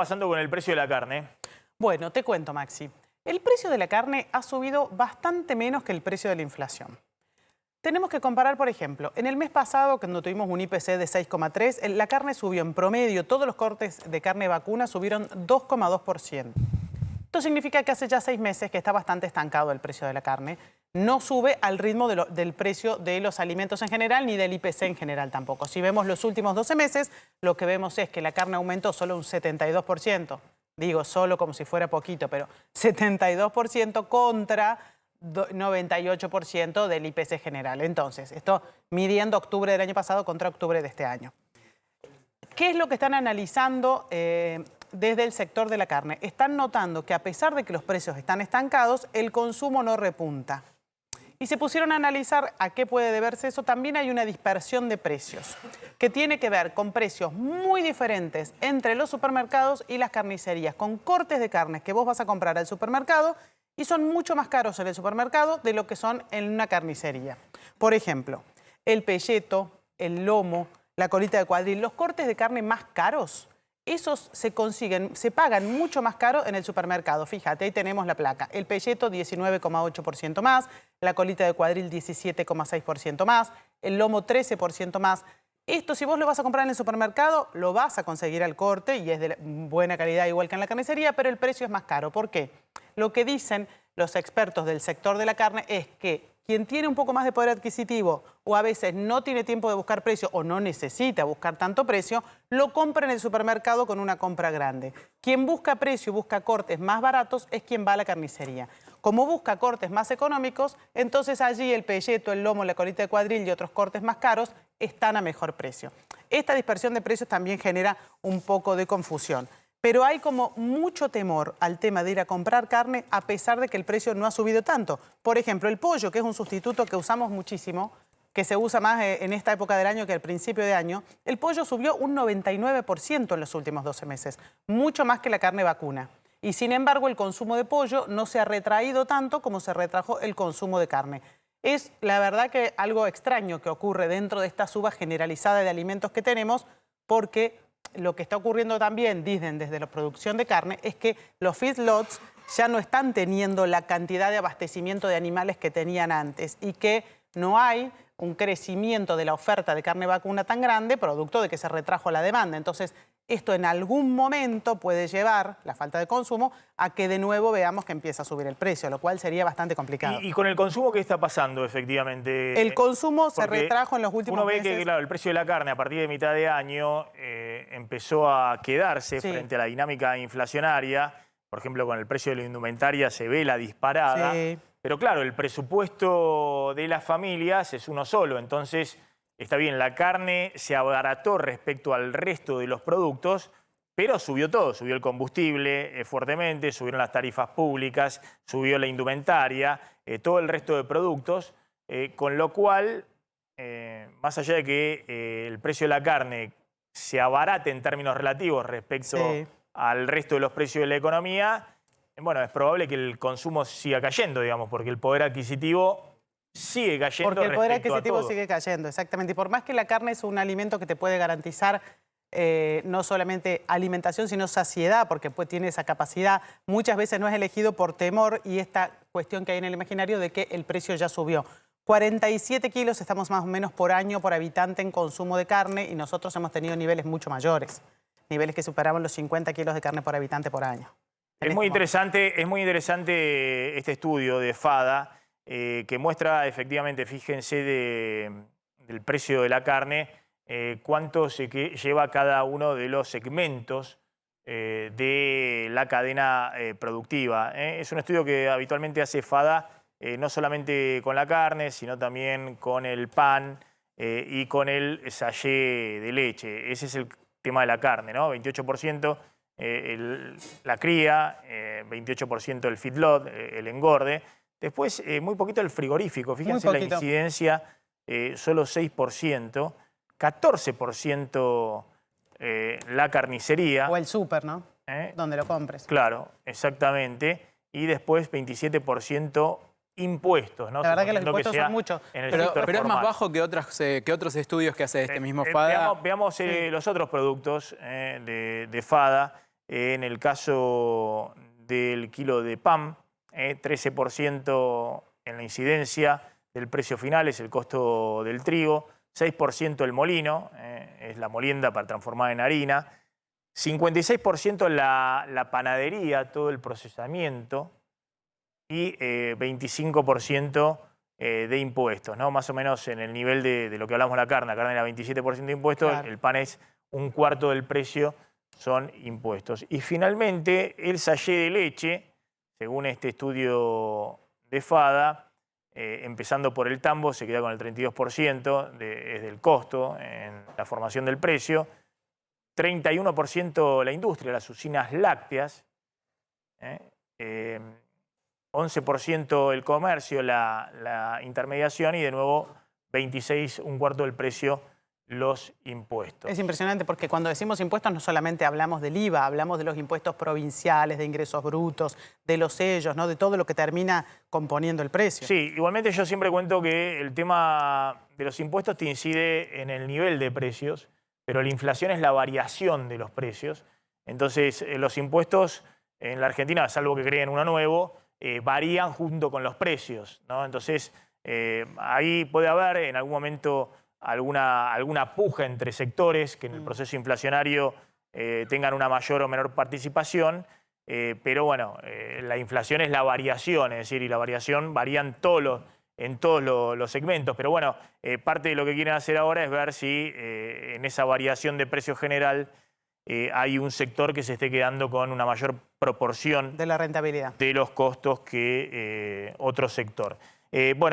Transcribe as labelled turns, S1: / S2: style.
S1: Pasando con el precio de la carne.
S2: Bueno, te cuento, Maxi. El precio de la carne ha subido bastante menos que el precio de la inflación. Tenemos que comparar, por ejemplo, en el mes pasado, cuando tuvimos un IPC de 6,3, la carne subió en promedio, todos los cortes de carne vacuna subieron 2,2%. Esto significa que hace ya 6 meses que está bastante estancado el precio de la carne. No sube al ritmo del precio de los alimentos en general, ni del IPC en general tampoco. Si vemos los últimos 12 meses, lo que vemos es que la carne aumentó solo un 72%. Digo solo como si fuera poquito, pero 72% contra 98% del IPC general. Entonces, esto midiendo octubre del año pasado contra octubre de este año. ¿Qué es lo que están analizando desde el sector de la carne? Están notando que a pesar de que los precios están estancados, el consumo no repunta. Y se pusieron a analizar a qué puede deberse eso. También hay una dispersión de precios que tiene que ver con precios muy diferentes entre los supermercados y las carnicerías, con cortes de carnes que vos vas a comprar al supermercado y son mucho más caros en el supermercado de lo que son en una carnicería. Por ejemplo, el pelleto, el lomo, la colita de cuadril, los cortes de carne más caros, esos se pagan mucho más caro en el supermercado. Fíjate, ahí tenemos la placa. El pelleto 19,8% más, la colita de cuadril 17,6% más, el lomo 13% más. Esto, si vos lo vas a comprar en el supermercado, lo vas a conseguir al corte y es de buena calidad igual que en la carnicería, pero el precio es más caro. ¿Por qué? Lo que dicen los expertos del sector de la carne es que quien tiene un poco más de poder adquisitivo o a veces no tiene tiempo de buscar precio o no necesita buscar tanto precio, lo compra en el supermercado con una compra grande. Quien busca precio y busca cortes más baratos es quien va a la carnicería. Como busca cortes más económicos, entonces allí el pelleto, el lomo, la colita de cuadril y otros cortes más caros están a mejor precio. Esta dispersión de precios también genera un poco de confusión. Pero hay como mucho temor al tema de ir a comprar carne a pesar de que el precio no ha subido tanto. Por ejemplo, el pollo, que es un sustituto que usamos muchísimo, que se usa más en esta época del año que al principio de año, el pollo subió un 99% en los últimos 12 meses, mucho más que la carne vacuna. Y sin embargo, el consumo de pollo no se ha retraído tanto como se retrajo el consumo de carne. Es la verdad que algo extraño que ocurre dentro de esta suba generalizada de alimentos que tenemos, porque lo que está ocurriendo también, dicen desde la producción de carne, es que los feedlots ya no están teniendo la cantidad de abastecimiento de animales que tenían antes y que no hay un crecimiento de la oferta de carne vacuna tan grande, producto de que se retrajo la demanda. Entonces, esto en algún momento puede llevar, la falta de consumo, a que de nuevo veamos que empieza a subir el precio, lo cual sería bastante complicado.
S1: ¿Y con el consumo qué está pasando efectivamente?
S2: El consumo se
S1: Porque
S2: retrajo en los últimos meses.
S1: Uno ve que, claro, el precio de la carne a partir de mitad de año empezó a quedarse frente a la dinámica inflacionaria. Por ejemplo, con el precio de la indumentaria se ve la disparada.
S2: Sí.
S1: Pero claro, el presupuesto de las familias es uno solo. Entonces, está bien, la carne se abarató respecto al resto de los productos, pero subió todo. Subió el combustible fuertemente, subieron las tarifas públicas, subió la indumentaria, todo el resto de productos. Con lo cual, más allá de que el precio de la carne se abarate en términos relativos respecto al resto de los precios de la economía, bueno, es probable que el consumo siga cayendo, digamos, porque el poder adquisitivo sigue cayendo.
S2: Porque el poder adquisitivo
S1: a todo.
S2: sigue cayendo, exactamente. Y por más que la carne es un alimento que te puede garantizar no solamente alimentación, sino saciedad, porque pues tiene esa capacidad, muchas veces no es elegido por temor y esta cuestión que hay en el imaginario de que el precio ya subió. 47 kilos estamos más o menos por año por habitante en consumo de carne y nosotros hemos tenido niveles mucho mayores, niveles que superaban los 50 kilos de carne por habitante por año.
S1: Es muy interesante este estudio de FADA que muestra efectivamente, fíjense, del precio de la carne, cuánto lleva cada uno de los segmentos de la cadena productiva. Es un estudio que habitualmente hace FADA no solamente con la carne, sino también con el pan y con el sachet de leche. Ese es el tema de la carne, ¿no? 28% la cría, 28% el feedlot, el engorde. Después, muy poquito el frigorífico. Fíjense la incidencia, solo 6%. 14% la carnicería.
S2: O el súper, ¿no? Donde lo compres.
S1: Claro, exactamente. Y después 27% impuestos, ¿no?
S2: La verdad que los impuestos son muchos.
S3: Pero es más bajo que otros estudios que hace este mismo FADA.
S1: Veamos los otros productos de FADA. En el caso del kilo de pan, 13% en la incidencia del precio final es el costo del trigo, 6% el molino, es la molienda para transformar en harina, 56% la panadería, todo el procesamiento, y 25% de impuestos, ¿no? Más o menos en el nivel de lo que hablamos de la carne era 27% de impuestos,
S2: Claro.
S1: el pan es un cuarto del precio, son impuestos. Y finalmente el sachet de leche, según este estudio de FADA, empezando por el tambo, se queda con el 32% es del costo en la formación del precio, 31% la industria, las usinas lácteas, 11% el comercio, la intermediación y de nuevo 26, un cuarto del precio, los impuestos.
S2: Es impresionante porque cuando decimos impuestos no solamente hablamos del IVA, hablamos de los impuestos provinciales, de ingresos brutos, de los sellos, ¿no? De todo lo que termina componiendo el precio.
S1: Sí, igualmente yo siempre cuento que el tema de los impuestos te incide en el nivel de precios, pero la inflación es la variación de los precios. Entonces los impuestos en la Argentina, salvo que creen uno nuevo, varían junto con los precios, ¿no? Entonces ahí puede haber en algún momento alguna puja entre sectores que en el proceso inflacionario tengan una mayor o menor participación, pero bueno, la inflación es la variación, es decir, y la variación varía en todos los segmentos, pero bueno, parte de lo que quieren hacer ahora es ver si en esa variación de precio general hay un sector que se esté quedando con una mayor proporción
S2: De la rentabilidad.
S1: de los costos que otro sector. Bueno.